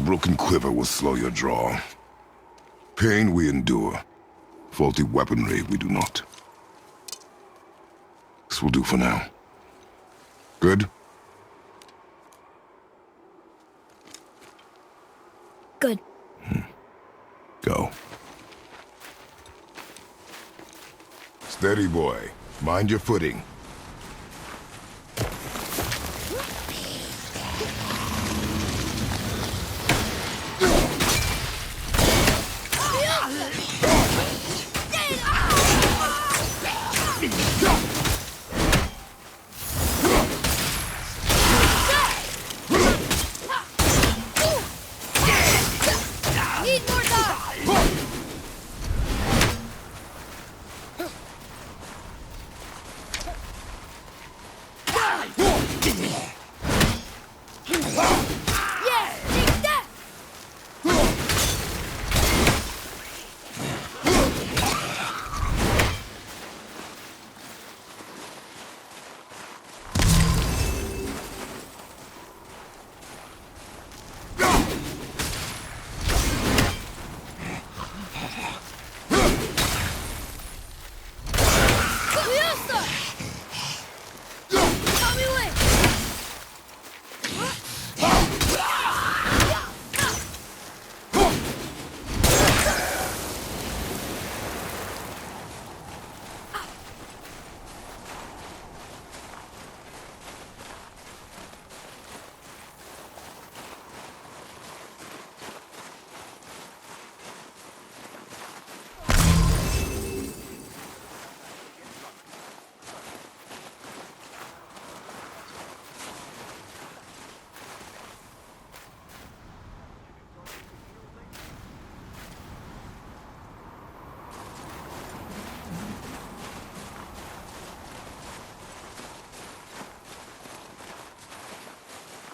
broken quiver will slow your draw. Pain we endure. Faulty weaponry we do not. This will do for now. Good? Good. Go. Steady, boy. Mind your footing.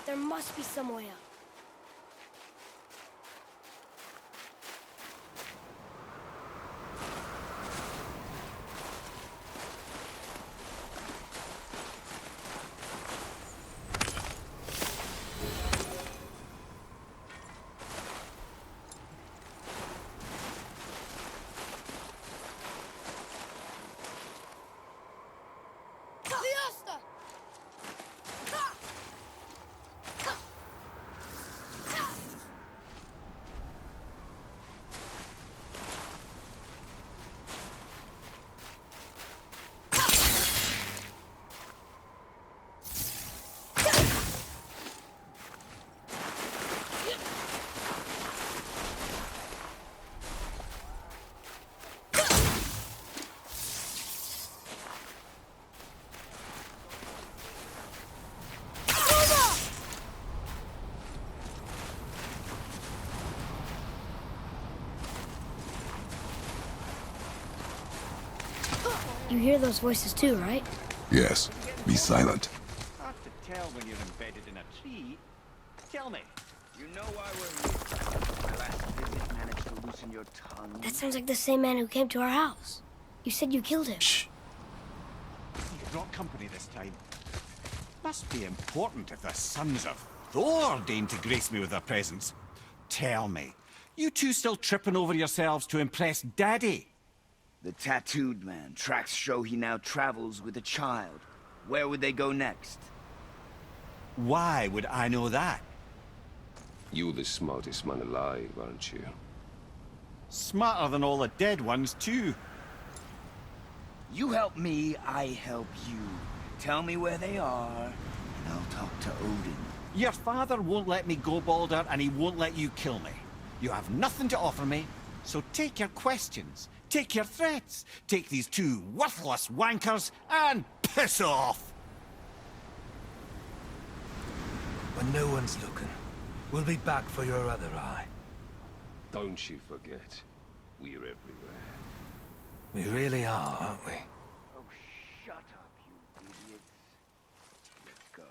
There must be some way up. You hear those voices too, right? Yes. Be silent. Hard to tell when you're embedded in a tree. Tell me, you know why we're here? My last visit managed to loosen your tongue. That sounds like the same man who came to our house. You said you killed him. Shh. You brought company this time. Must be important if the sons of Thor deign to grace me with their presence. Tell me, you two still tripping over yourselves to impress Daddy? The tattooed man. Tracks show he now travels with a child. Where would they go next? Why would I know that? You the smartest man alive, aren't you? Smarter than all the dead ones, too. You help me, I help you. Tell me where they are, and I'll talk to Odin. Your father won't let me go, Baldur, and he won't let you kill me. You have nothing to offer me, so take your questions, take your threats, take these two worthless wankers, and piss off! When no one's looking, we'll be back for your other eye. Don't you forget, we're everywhere. We really are, aren't we? Oh, shut up, you idiots. Let's go.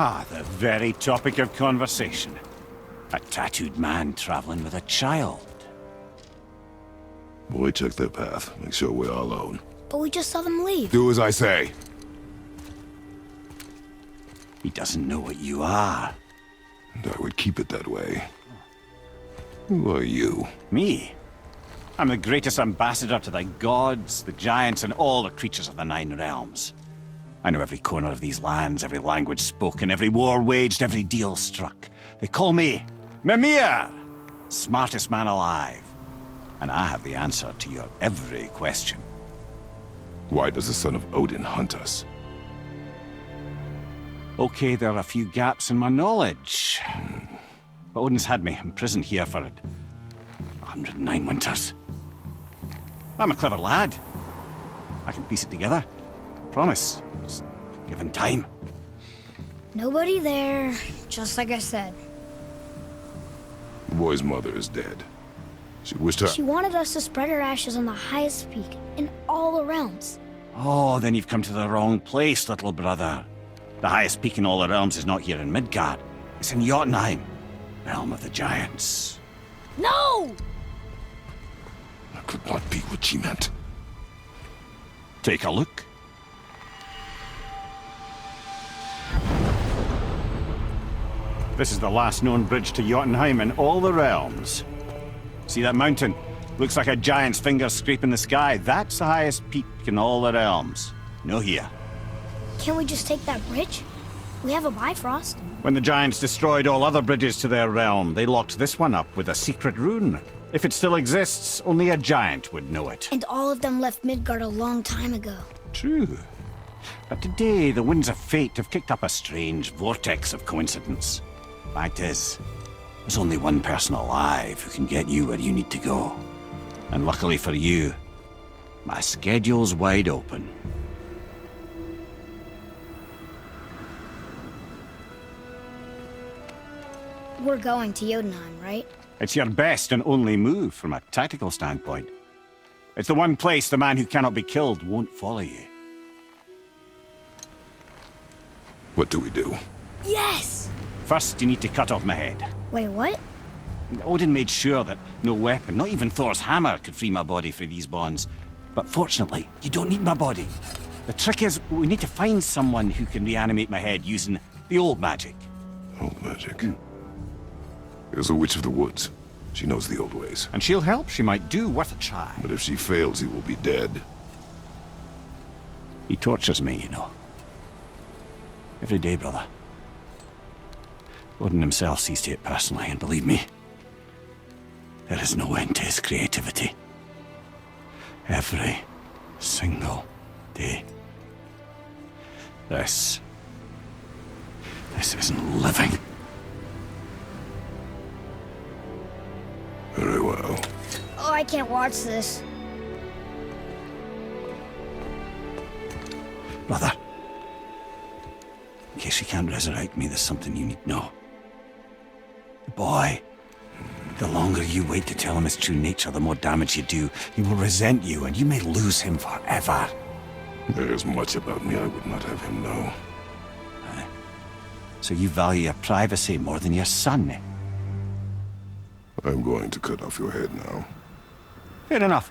Ah, the very topic of conversation. A tattooed man traveling with a child. Boy, check their path. Make sure we're all alone. But we just saw them leave. Do as I say. He doesn't know what you are. And I would keep it that way. Who are you? Me? I'm the greatest ambassador to the gods, the giants, and all the creatures of the Nine Realms. I know every corner of these lands, every language spoken, every war waged, every deal struck. They call me Mimir, smartest man alive. And I have the answer to your every question. Why does the son of Odin hunt us? Okay, there are a few gaps in my knowledge. But Odin's had me imprisoned here for 109 winters. I'm a clever lad. I can piece it together. Promise. Just given time. Nobody there, just like I said. The boy's mother is dead. She wished her... She wanted us to spread her ashes on the highest peak in all the realms. Oh, then you've come to the wrong place, little brother. The highest peak in all the realms is not here in Midgard. It's in Jotunheim, realm of the giants. No! That could not be what she meant. Take a look. This is the last known bridge to Jotunheim in all the realms. See that mountain? Looks like a giant's finger scraping the sky. That's the highest peak in all the realms. No here. Can't we just take that bridge? We have a Bifrost. When the giants destroyed all other bridges to their realm, they locked this one up with a secret rune. If it still exists, only a giant would know it. And all of them left Midgard a long time ago. True. But today, the winds of fate have kicked up a strange vortex of coincidence. Fact is, there's only one person alive who can get you where you need to go. And luckily for you, my schedule's wide open. We're going to Jotunheim, right? It's your best and only move from a tactical standpoint. It's the one place the man who cannot be killed won't follow you. What do we do? Yes! First, you need to cut off my head. Wait, what? Odin made sure that no weapon, not even Thor's hammer, could free my body from these bonds. But fortunately, you don't need my body. The trick is, we need to find someone who can reanimate my head using the old magic. Old magic. There's a witch of the woods. She knows the old ways. And she'll help. She might do worth a try. But if she fails, he will be dead. He tortures me, you know. Every day, brother. Odin himself sees to it personally, and believe me, there is no end to his creativity. Every single day. This isn't living. Very well. Oh, I can't watch this. Brother, in case you can't resurrect me, there's something you need to know. The boy, the longer you wait to tell him his true nature, the more damage you do. He will resent you, and you may lose him forever. There is much about me I would not have him know. So you value your privacy more than your son, eh? I'm going to cut off your head now. Fair enough.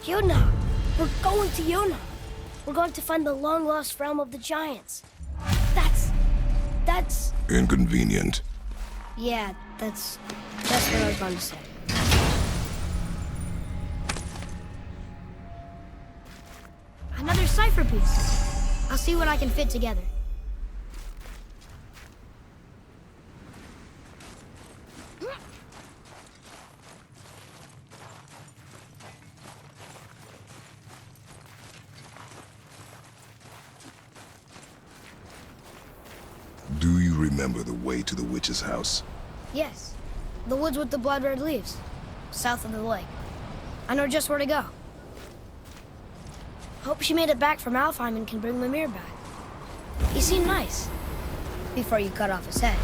Jotunheim! We're going to Jotunheim! We're going to find the long-lost realm of the giants. That's... Inconvenient. Yeah, that's what I was going to say. Another cipher piece. I'll see what I can fit together. Do you remember the way to the witch's house? Yes. The woods with the blood-red leaves. South of the lake. I know just where to go. Hope she made it back from Alfheim and can bring Mimir back. He seemed nice. Before you cut off his head.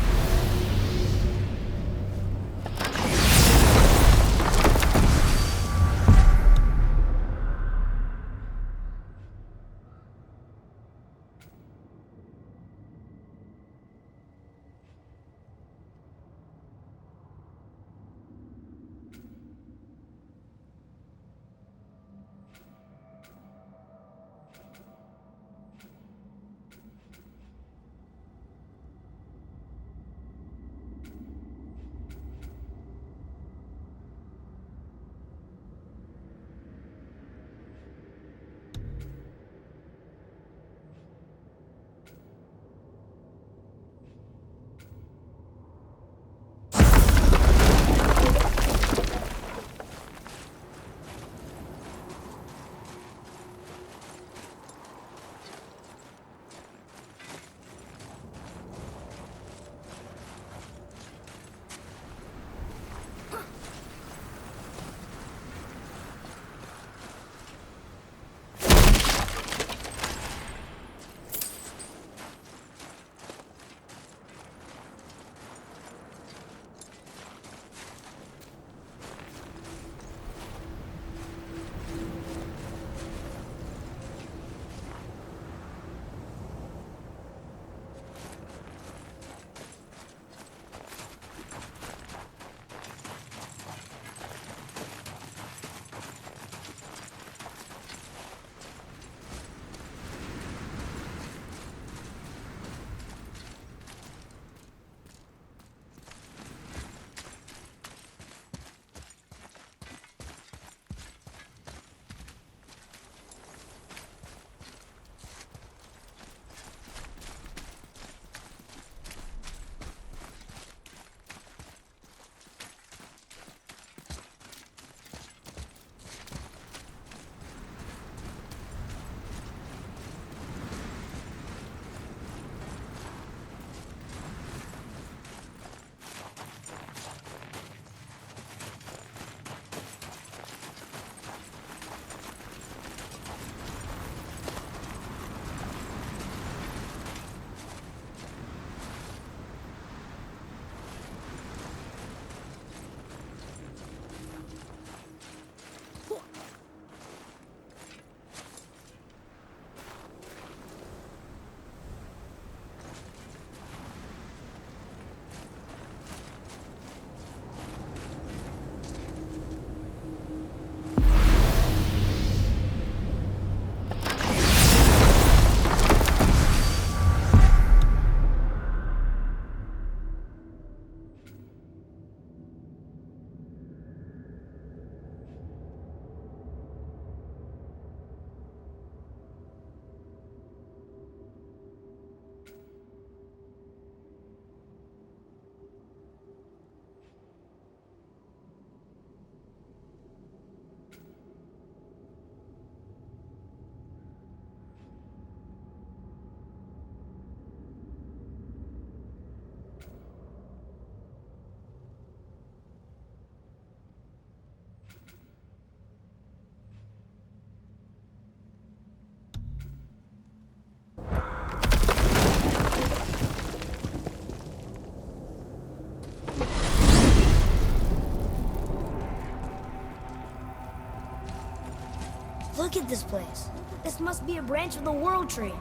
Look at this place. This must be a branch of the World Tree.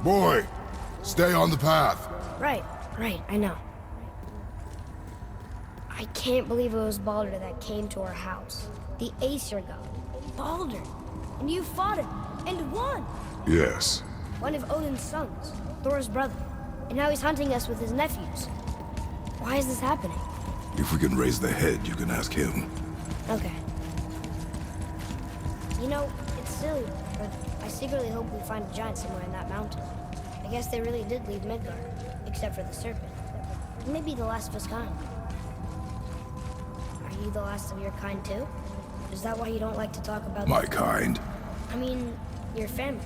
Boy, stay on the path. Right, I know. I can't believe it was Baldur that came to our house. The Aesir god. Baldur. And you fought him, and won! Yes. One of Odin's sons, Thor's brother. And now he's hunting us with his nephews. Why is this happening? If we can raise the head, you can ask him. Okay. You know, it's silly, but I secretly hope we find a giant somewhere in that mountain. I guess they really did leave Midgard, except for the serpent. Maybe the last of his kind. Are you the last of your kind too? Is that why you don't like to talk about My kind? I mean, your family.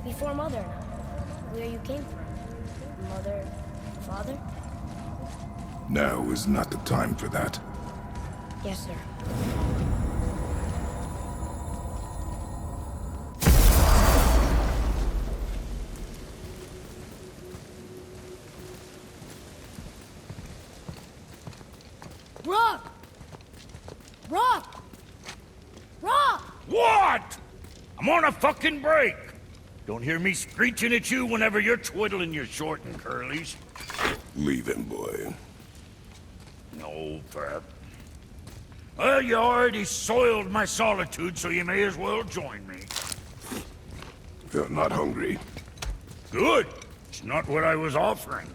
Before Mother and I. Where you came from. Mother, father? Now is not the time for that. Yes, sir. Rob! Rob! Rob! What? I'm on a fucking break. Don't hear me screeching at you whenever you're twiddling your short and curlies. Leave him, boy. No, Pep. Well, you already soiled my solitude, so you may as well join me. You're not hungry. Good. It's not what I was offering.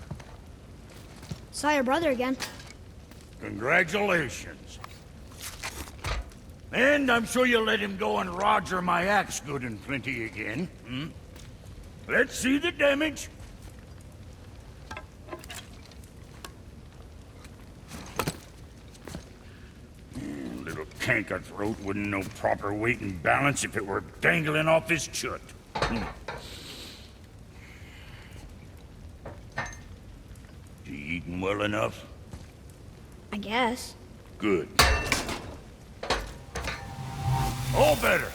Saw your brother again. Congratulations. And I'm sure you'll let him go and roger my axe good and plenty again. Hmm? Let's see the damage. Little canker throat wouldn't know proper weight and balance if it were dangling off his chut. You eating well enough? I guess. Good. All better.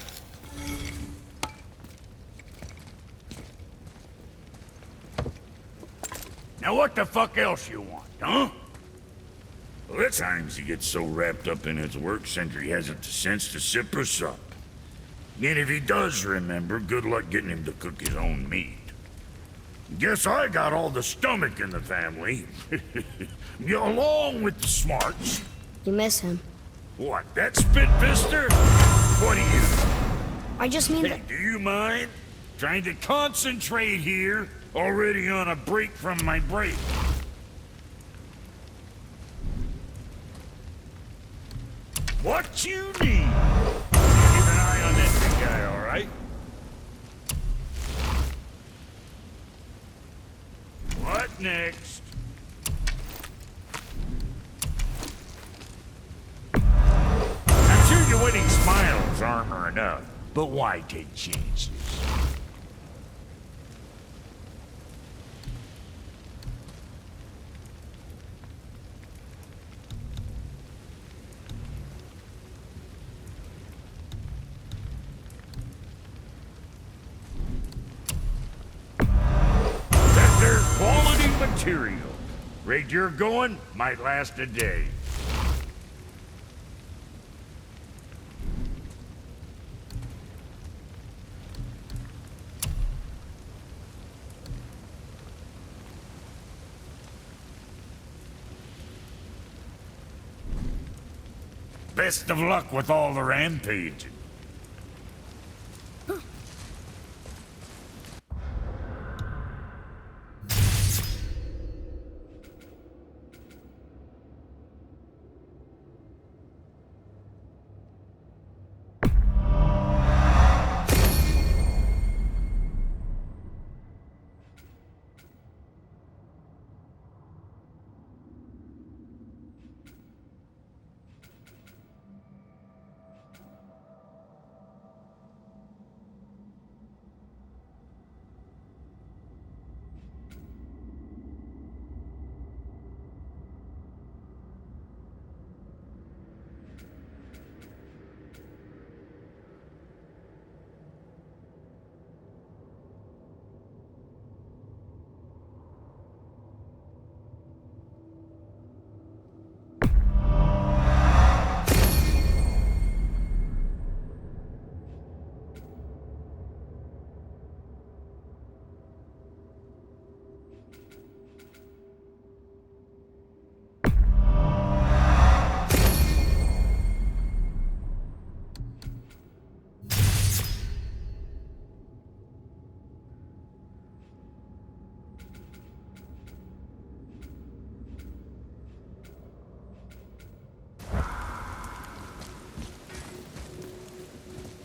Now what the fuck else you want, huh? Well, at times he gets so wrapped up in his work, Sentry hasn't the sense to sip or sup. And if he does remember, good luck getting him to cook his own meat. Guess I got all the stomach in the family. Along with the smarts. You miss him. What, that spit fister? What are you? I just mean Hey, that... do you mind? Trying to concentrate here, already on a break from my break. What you need? Keep an eye on that big guy, all right? What next? I'm sure your winning smiles armor enough, but why take chances? That there's quality material. Rate you're going might last a day. Best of luck with all the rampaging.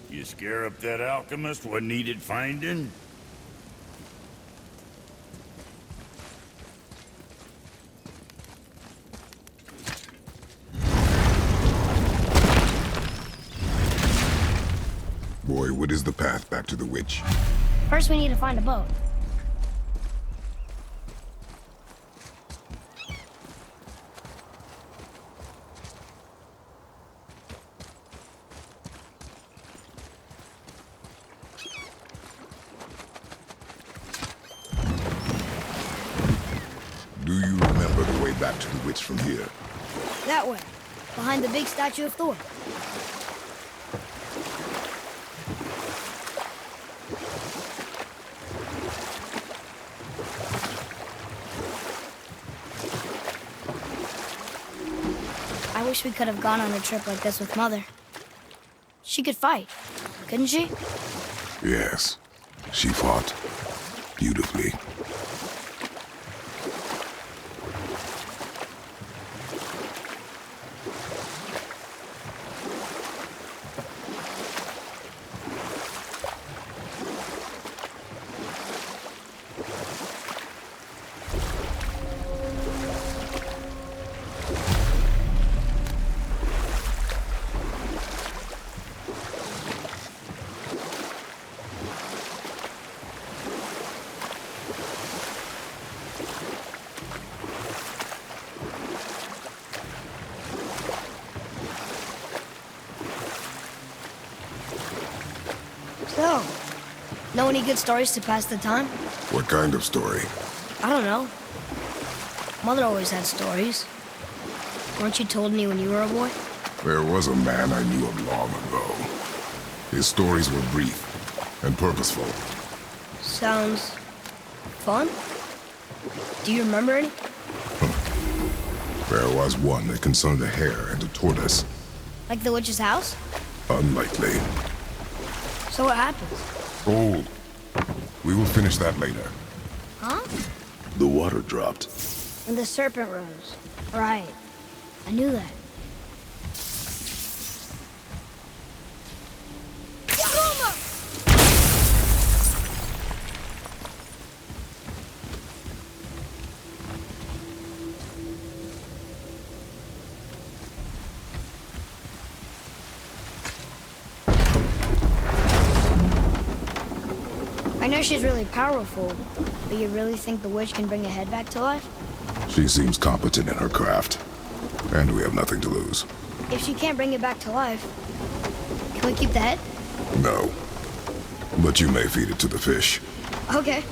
You scare up that alchemist what needed finding? Boy, what is the path back to the witch? First we need to find a boat. Do you remember the way back to the witch from here? That way. behind the big statue of Thor. I wish we could have gone on a trip like this with Mother. She could fight, couldn't she? Yes, she fought beautifully. So, know any good stories to pass the time? What kind of story? I don't know. Mother always had stories. Weren't you told me when you were a boy? There was a man I knew of long ago. His stories were brief and purposeful. Sounds fun. Do you remember any? There was one that concerned a hare and a tortoise. Like the witch's house? Unlikely. So what happens? Hold. We will finish that later. Huh? The water dropped. And the serpent rose. Right. I knew that. I know she's really powerful, but you really think the witch can bring a head back to life? She seems competent in her craft. And we have nothing to lose. If she can't bring it back to life, can we keep the head? No. But you may feed it to the fish. Okay.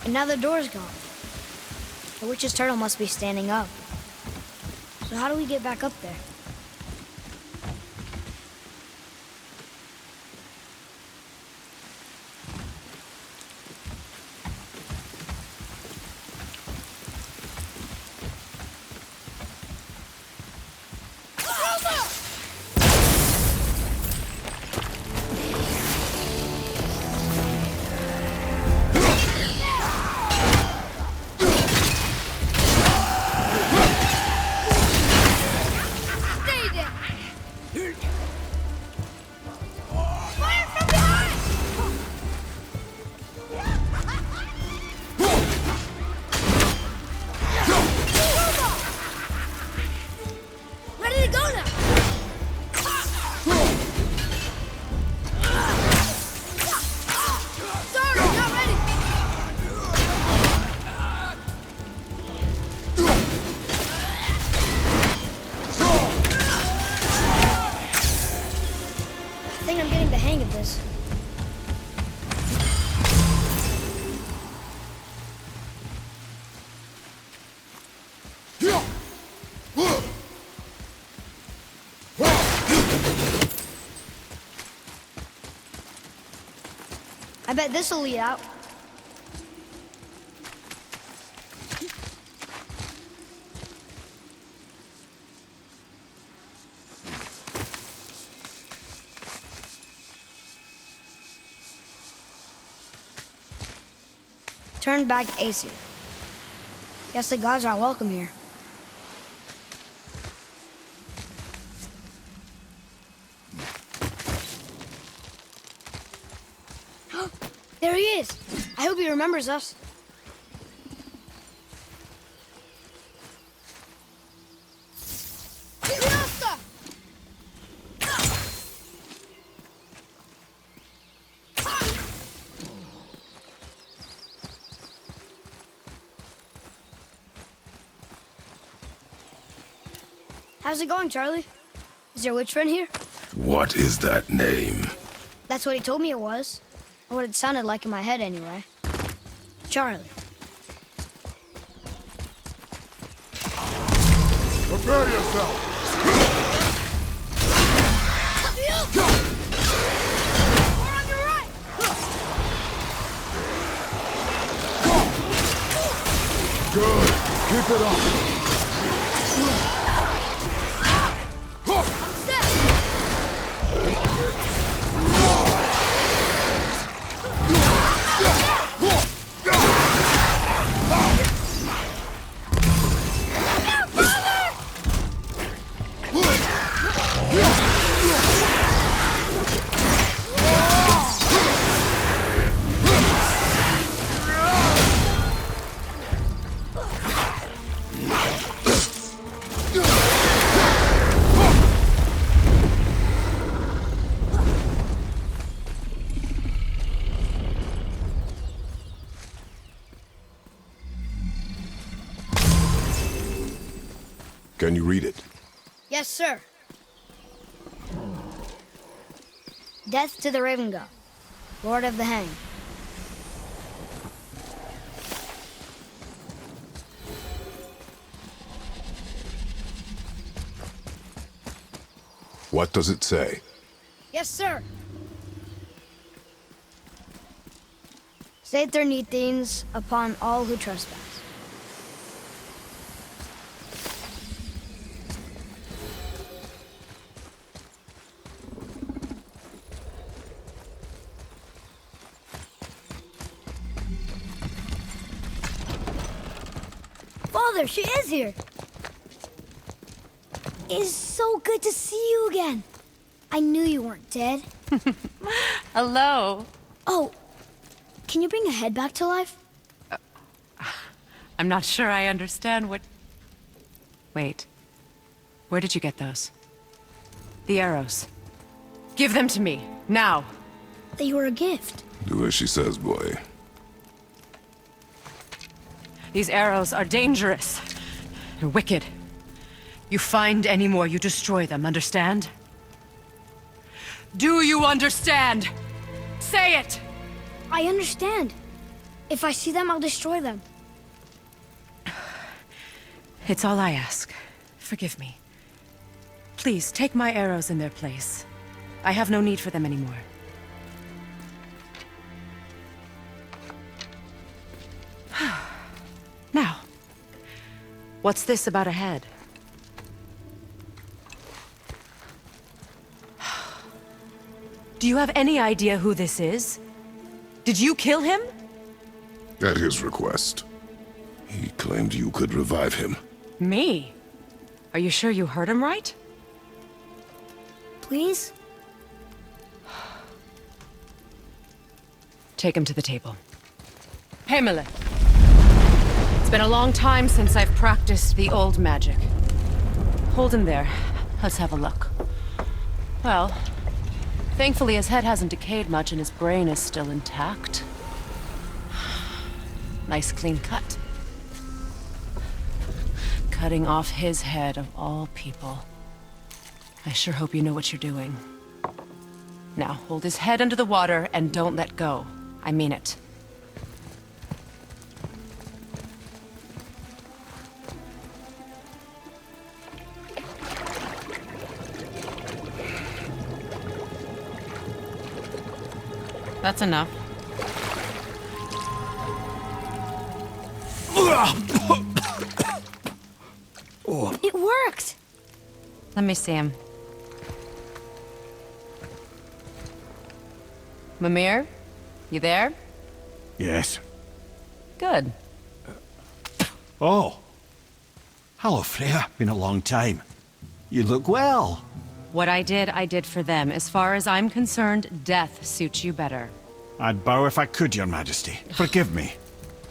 And now the door's gone. The witch's turtle must be standing up. So how do we get back up there? I think I'm getting the hang of this. I bet this'll lead out. Turn back Aesir. Guess the gods aren't welcome here. There he is! I hope he remembers us. How's it going, Charlie? Is your witch friend here? What is that name? That's what he told me it was. Or what it sounded like in my head, anyway. Charlie. Prepare yourself! We're on your right! Good. Keep it up. I'm set! Can you read it? Yes, sir. Death to the Raven God, Lord of the Hang. What does it say? Yes, sir. Save their Nethines upon all who trespass. Father, she is here. It is so good to see you again. I knew you weren't dead. Hello. Oh, can you bring a head back to life? I'm not sure I understand what... Wait. Where did you get those? The arrows. Give them to me, now. They were a gift. Do as she says, boy. These arrows are dangerous. They're wicked. You find any more, you destroy them, understand? Do you understand? Say it! I understand. If I see them, I'll destroy them. It's all I ask. Forgive me. Please, take my arrows in their place. I have no need for them anymore. Now, what's this about a head? Do you have any idea who this is? Did you kill him? At his request. He claimed you could revive him. Me? Are you sure you heard him right? Please? Take him to the table. Pamela. It's been a long time since I've practiced the old magic. Hold him there. Let's have a look. Well, thankfully his head hasn't decayed much and his brain is still intact. Nice clean cut. Cutting off his head of all people. I sure hope you know what you're doing. Now, hold his head under the water and don't let go. I mean it. That's enough. It worked! Let me see him. Mimir? You there? Yes. Good. Oh. Hello, Freya. Been a long time. You look well. What I did for them. As far as I'm concerned, death suits you better. I'd bow if I could, Your Majesty. Forgive me.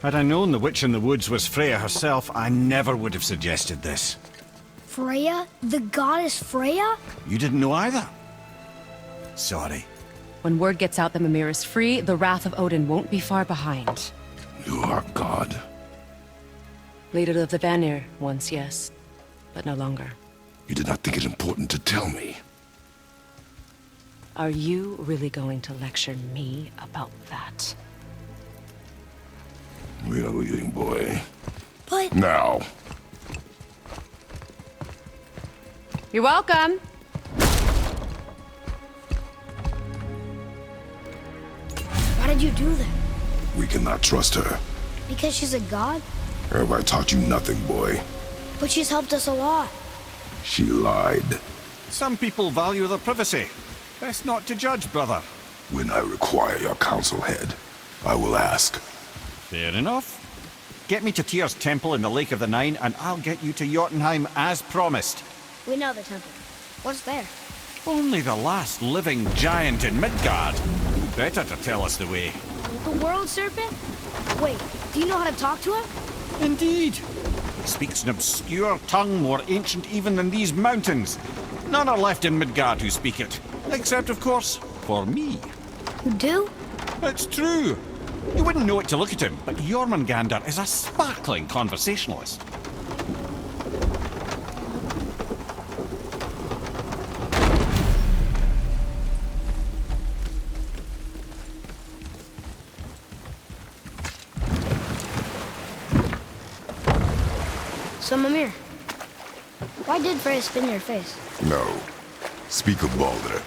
Had I known the witch in the woods was Freya herself, I never would have suggested this. Freya? The goddess Freya? You didn't know either? Sorry. When word gets out that Mimir is free, the wrath of Odin won't be far behind. You are God. Leader of the Vanir, once, yes. But no longer. You did not think it important to tell me. Are you really going to lecture me about that? We are leaving, boy. But Now. You're welcome. why did you do that? We cannot trust her. Because she's a god? Have I taught you nothing, boy? But she's helped us a lot. She lied. Some people value their privacy. Best not to judge, brother. When I require your council head, I will ask. Fair enough. Get me to Tyr's temple in the Lake of the Nine, and I'll get you to Jotunheim as promised. We know the temple. What's there? Only the last living giant in Midgard. Better to tell us the way. The world serpent? Wait, do you know how to talk to him? Indeed. He speaks an obscure tongue more ancient even than these mountains. None are left in Midgard who speak it. Except, of course, for me. You do? It's true. You wouldn't know it to look at him, but Jormungandr is a sparkling conversationalist. So, Mimir, why did Freya spin your face? No. Speak of Baldur.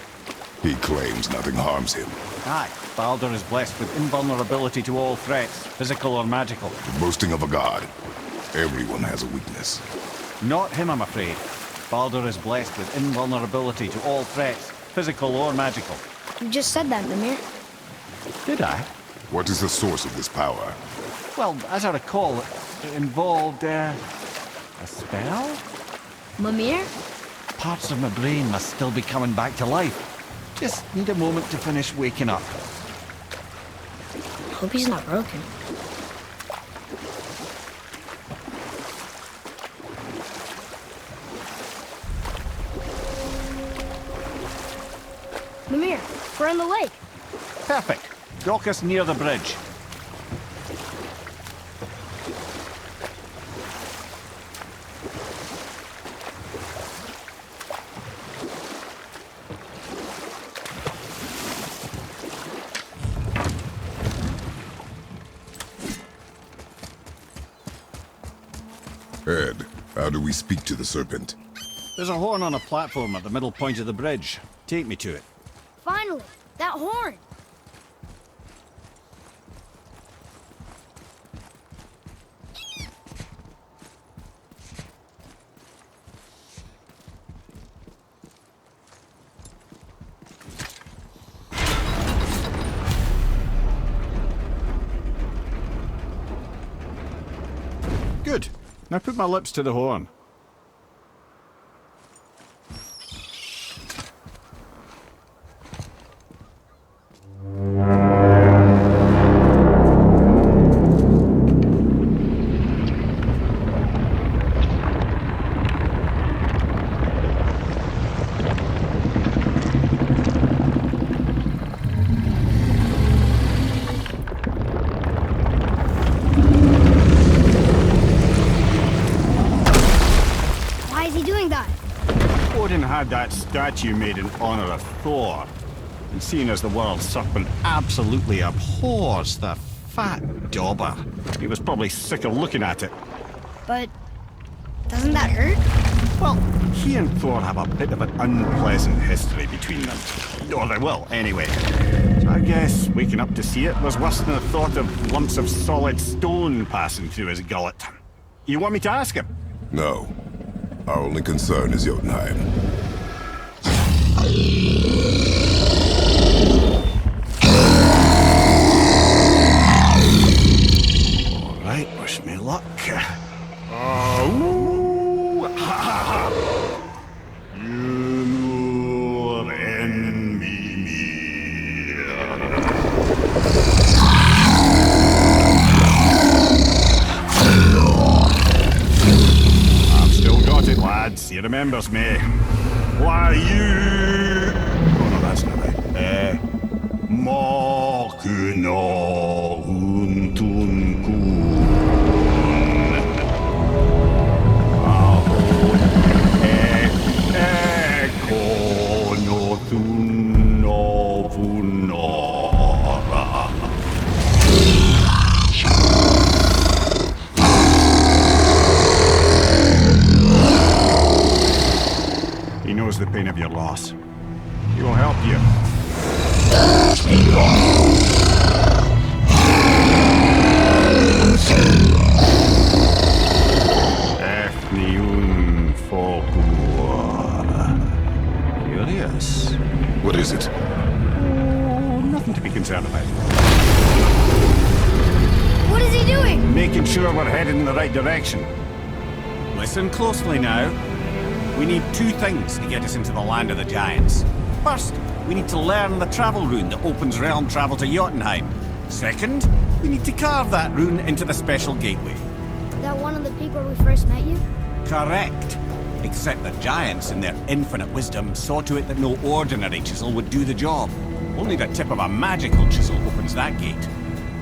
He claims nothing harms him. Aye, Baldur is blessed with invulnerability to all threats, physical or magical. The boasting of a god. Everyone has a weakness. Not him, I'm afraid. Baldur is blessed with invulnerability to all threats, physical or magical. You just said that, Mimir. Did I? What is the source of this power? Well, as I recall, it involved, a spell? Mimir? Parts of my brain must still be coming back to life. Just need a moment to finish waking up. Hope he's not broken. Mimir, we're in the lake. Perfect. Dock us near the bridge. Ed, how do we speak to the serpent? There's a horn on a platform at the middle point of the bridge. Take me to it. Finally, that horn. Good. Now put my lips to the horn. Why is he doing that? Odin had that statue made in honor of Thor. And seeing as the world serpent absolutely abhors the fat dauber, he was probably sick of looking at it. But doesn't that hurt? Well, he and Thor have a bit of an unpleasant history between them. Or they will, anyway. So I guess waking up to see it was worse than the thought of lumps of solid stone passing through his gullet. You want me to ask him? No. Our only concern is Jotunheim. All right, wish me luck. Ooh, ha, ha, ha. Nur en Mimir. I've still got it, lads. He remembers me. Why you? Oh no, that's not right. Mokuno Untunkun. sure we're heading in the right direction. Listen closely now. We need two things to get us into the land of the giants. First, we need to learn the travel rune that opens realm travel to Jotunheim. Second, we need to carve that rune into the special gateway. That one of the peak where we first met you? Correct. Except the giants, in their infinite wisdom, saw to it that no ordinary chisel would do the job. Only the tip of a magical chisel opens that gate.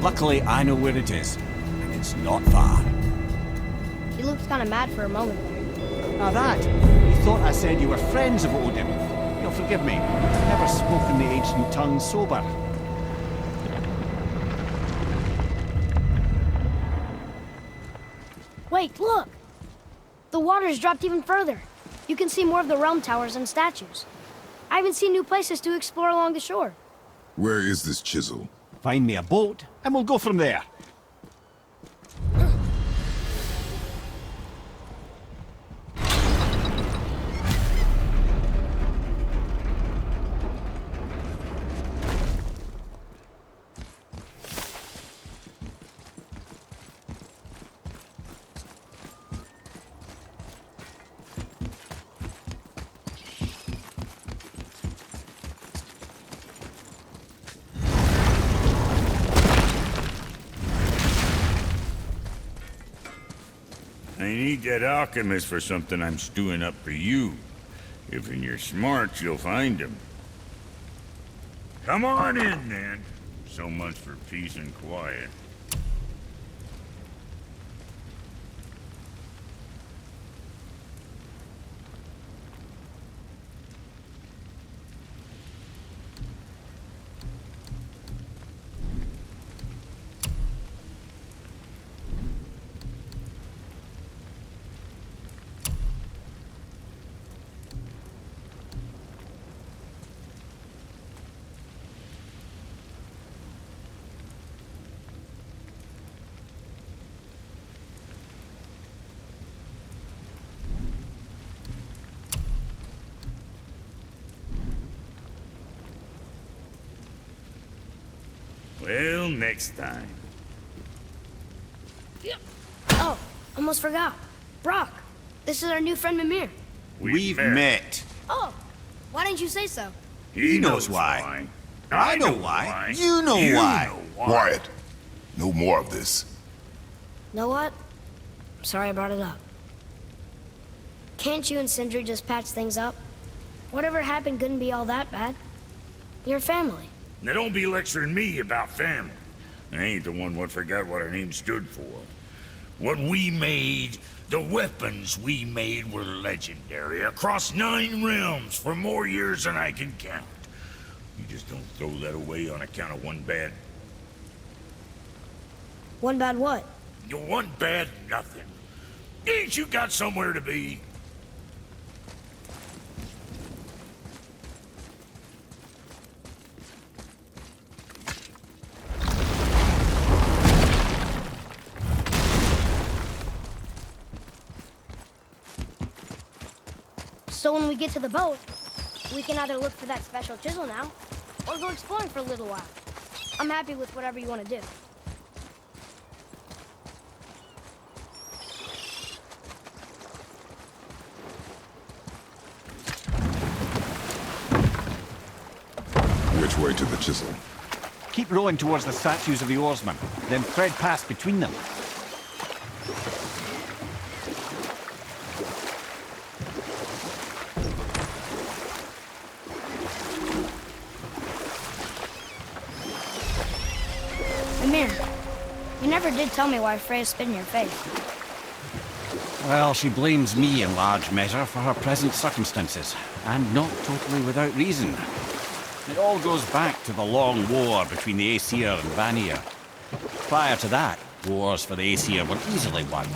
Luckily, I know where it is, and it's not far. You looked kind of mad for a moment there. Now that, you thought I said you were friends of Odin. You'll forgive me. I've never spoken the ancient tongue sober. Wait, look! The water's dropped even further. You can see more of the realm towers and statues. I even see new places to explore along the shore. Where is this chisel? Find me a boat, and we'll go from there. I need that alchemist for something I'm stewing up for you. If you're smart, you'll find him. Come on in, then. So much for peace and quiet. Well, next time. Oh, almost forgot. Brock, this is our new friend Mimir. We've met. Oh, why didn't you say so? He knows why. I know why. You know why. Quiet. No more of this. Know what? Sorry I brought it up. Can't you and Sindri just patch things up? Whatever happened couldn't be all that bad. You're family. Now don't be lecturing me about family. I ain't the one what forgot what our name stood for. What we made, the weapons we made were legendary across 9 realms for more years than I can count. You just don't throw that away on account of one bad... One bad what? One bad nothing. Ain't you got somewhere to be? So when we get to the boat, we can either look for that special chisel now, or go exploring for a little while. I'm happy with whatever you want to do. Which way to the chisel? Keep rowing towards the statues of the oarsmen, then thread past between them. Mimir, you never did tell me why Freya spit in your face. Well, she blames me in large measure for her present circumstances, and not totally without reason. It all goes back to the long war between the Aesir and Vanir. Prior to that, wars for the Aesir were easily won,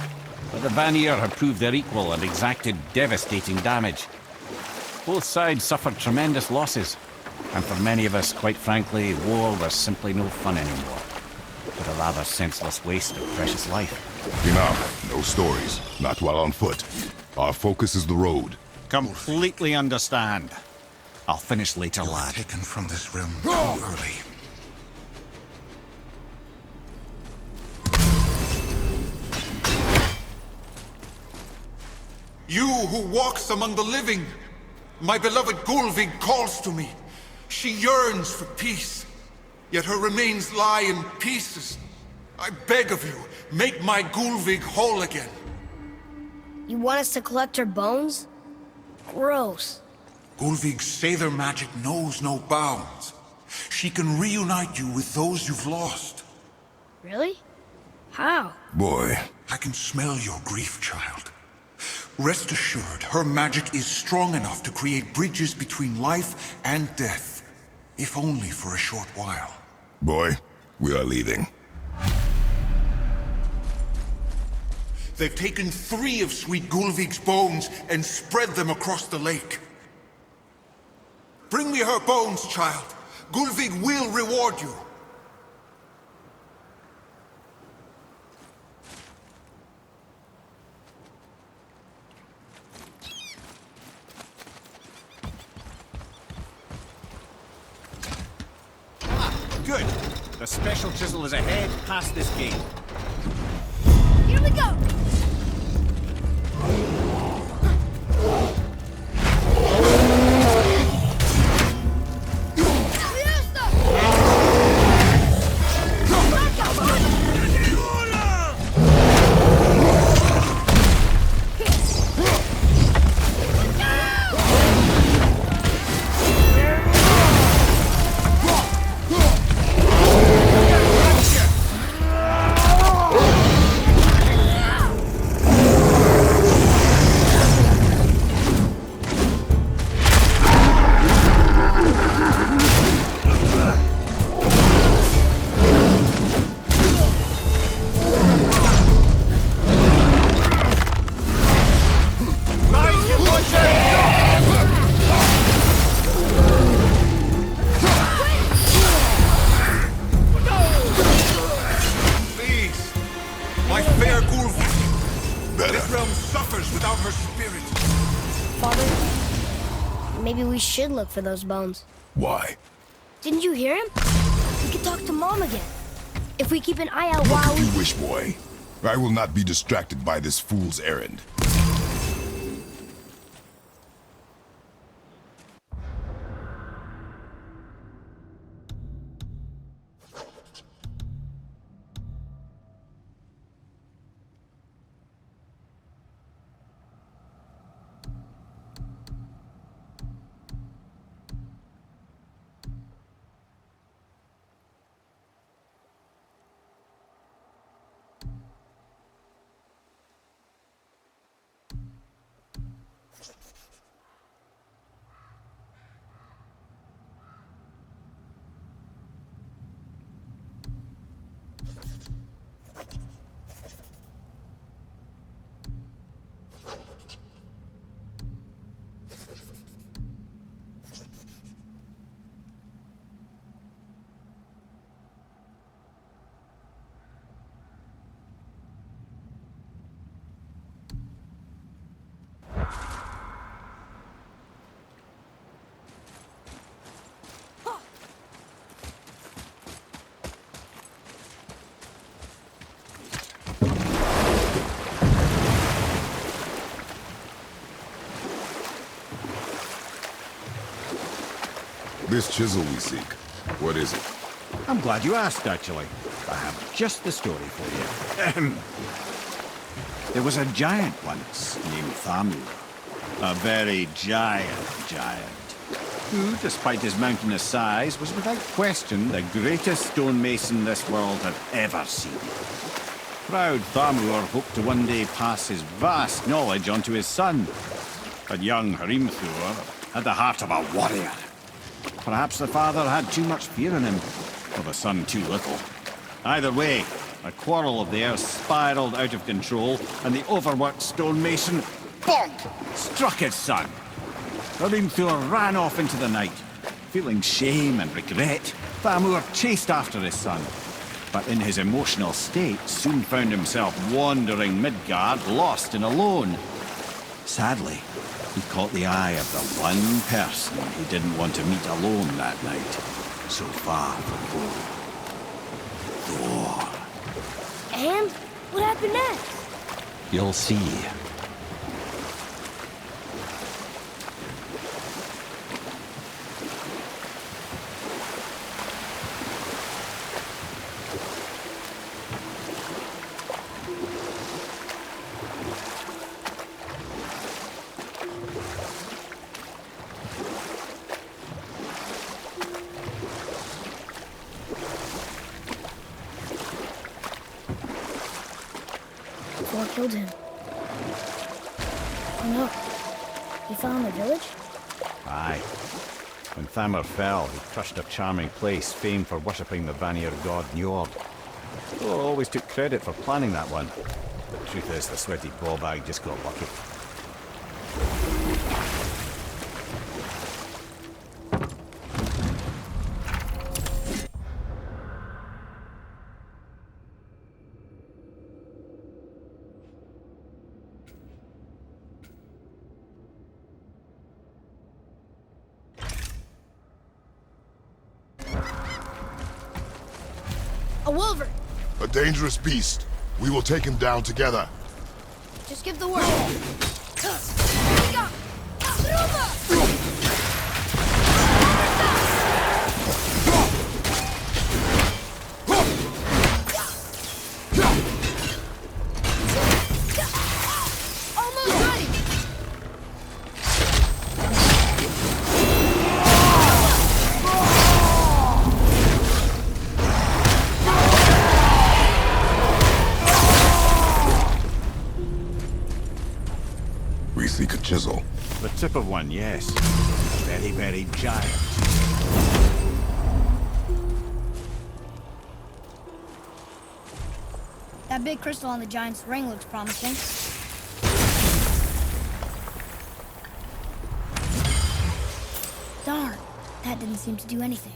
but the Vanir had proved their equal and exacted devastating damage. Both sides suffered tremendous losses, and for many of us, quite frankly, war was simply no fun anymore, but a rather senseless waste of precious life. Enough. No stories. Not while on foot. Our focus is the road. Completely understand. I'll finish later, You were lad. taken from this realm too early. You who walks among the living. My beloved Gulvig calls to me. She yearns for peace, yet her remains lie in pieces. I beg of you, make my Gulvig whole again. You want us to collect her bones? Gross. Gulvig's Sather magic knows no bounds. She can reunite you with those you've lost. Really? How? Boy. I can smell your grief, child. Rest assured, her magic is strong enough to create bridges between life and death, if only for a short while. Boy, we are leaving. They've taken 3 of Sweet Gulvig's bones and spread them across the lake. Bring me her bones, child. Gulvig will reward you. Good. The special chisel is ahead past this gate. Here we go! Maybe we should look for those bones. Why? Didn't you hear him? We could talk to Mom again. If we keep an eye out while we... You wish, boy. I will not be distracted by this fool's errand. This chisel we seek, what is it? I'm glad you asked, actually. I have just the story for you. There was a giant once named Thamur. A very giant, who, despite his mountainous size, was without question the greatest stonemason this world had ever seen. Proud Thamur hoped to one day pass his vast knowledge on to his son. But young Hrimthur had the heart of a warrior. Perhaps the father had too much fear in him, or the son too little. Either way, a quarrel of theirs spiraled out of control, and the overworked stonemason, bonk, struck his son. Hrimthur ran off into the night. Feeling shame and regret, Thamur chased after his son. But in his emotional state, soon found himself wandering Midgard, lost and alone. Sadly, he caught the eye of the one person he didn't want to meet alone that night, so far from home. Thor. And? What happened next? You'll see. GodofWar killed him. Oh no. He fell in the village? Aye. When Thamur fell, he crushed a charming place famed for worshipping the Vanir god Njord. Thor always took credit for planning that one. But the truth is, the sweaty ballbag just got lucky. A wolverine! A dangerous beast. We will take him down together. Just give the word. Almost ready! We seek a chisel. The tip of one, yes. Very, very giant. That big crystal on the giant's ring looks promising. Darn, that didn't seem to do anything.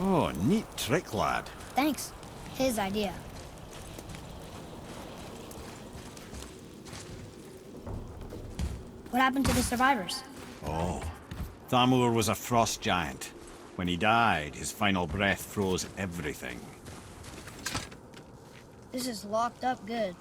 Oh, neat trick, lad. Thanks. His idea. What happened to the survivors? Oh, Thamur was a frost giant. When he died, his final breath froze everything. This is locked up good.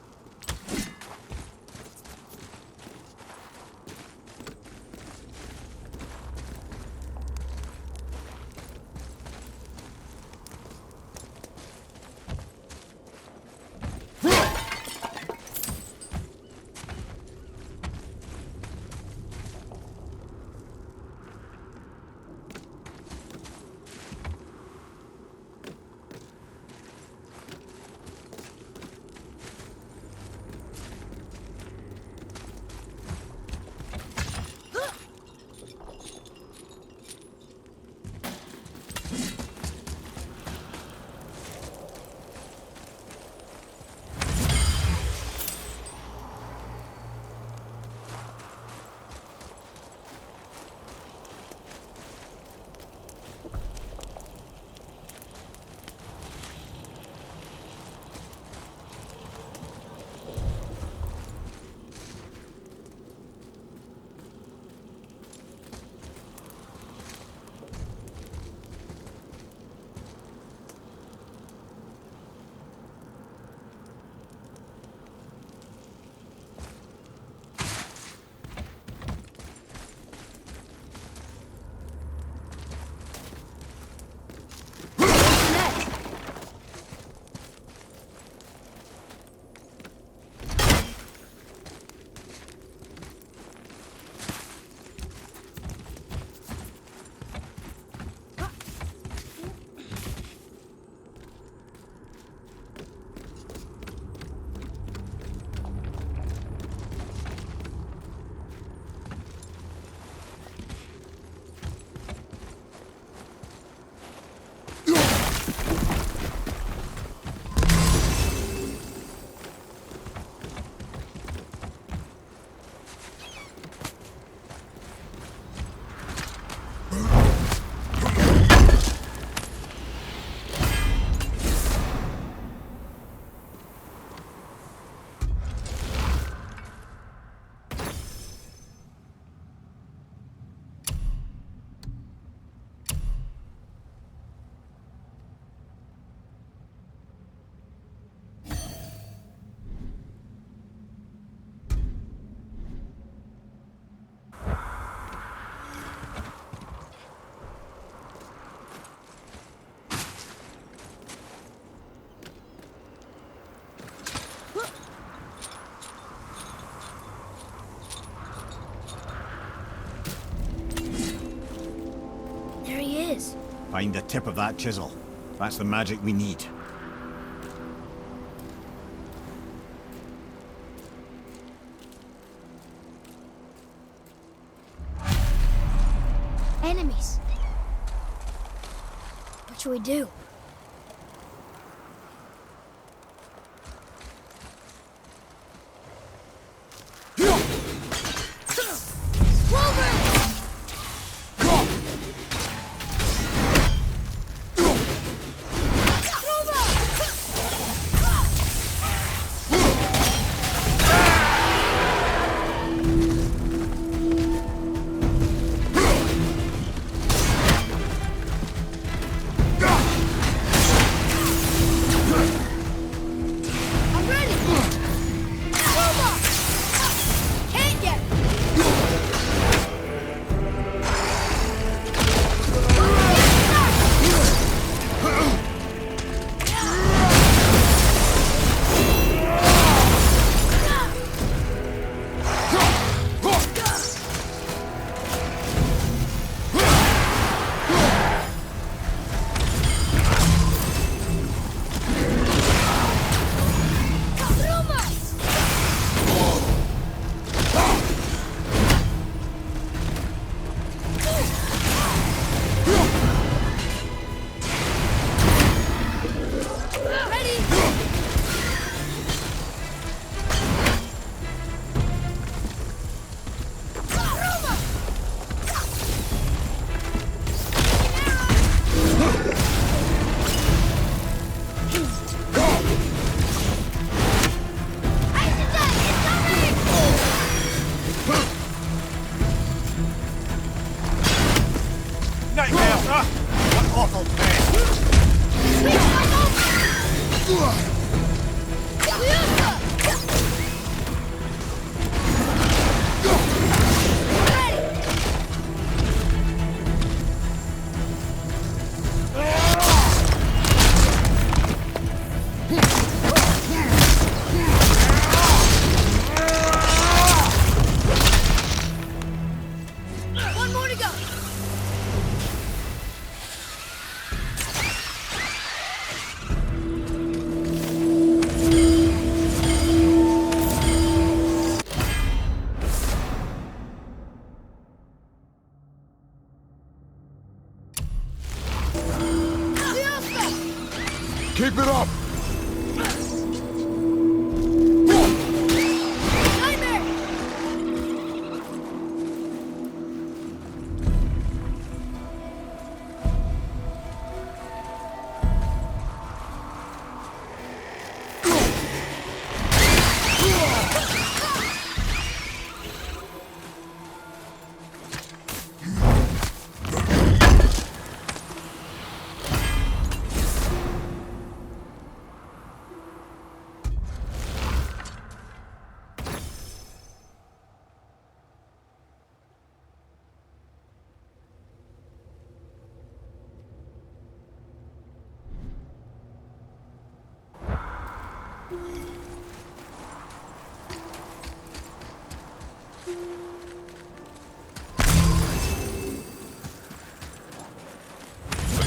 is. Find the tip of that chisel. That's the magic we need. Enemies. What should we do? Keep it up!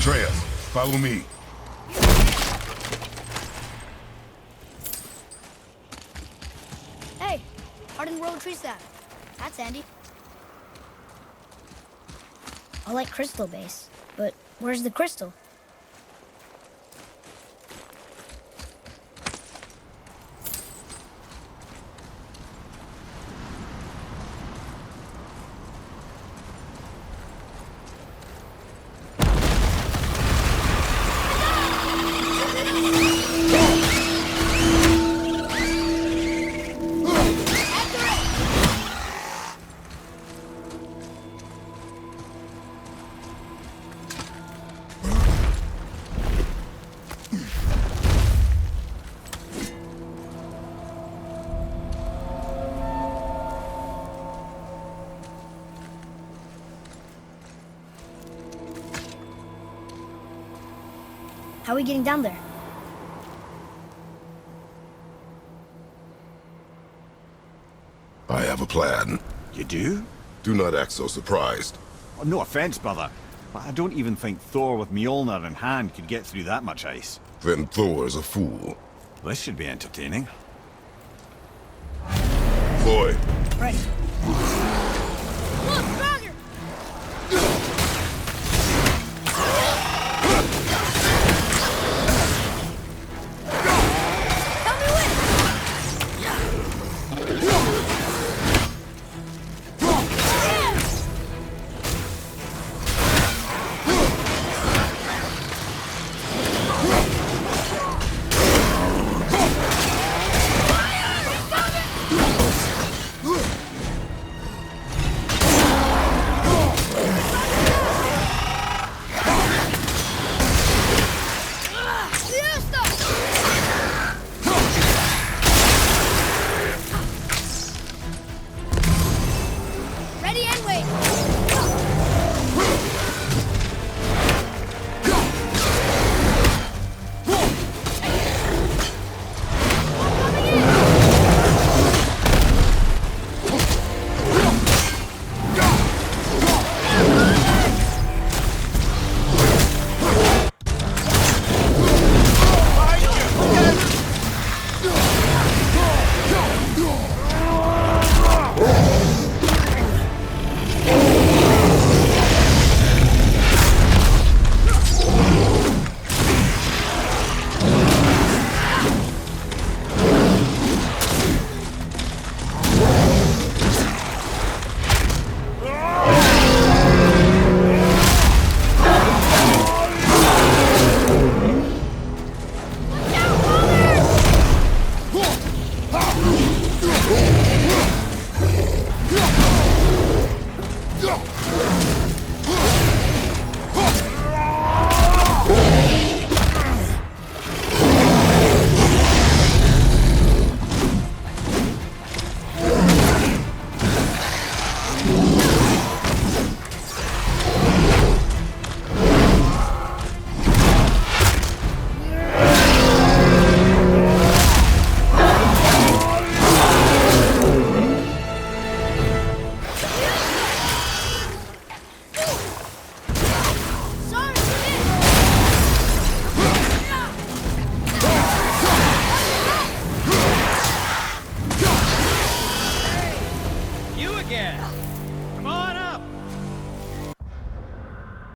Atreus, follow me. Hey, hardened road tree staff. That's handy. I like crystal base, but where's the crystal? How are we getting down there? I have a plan. You do? Do not act so surprised. Oh, no offense, brother, But I don't even think Thor with Mjolnir in hand could get through that much ice. Then Thor is a fool. This should be entertaining. Boy, Right.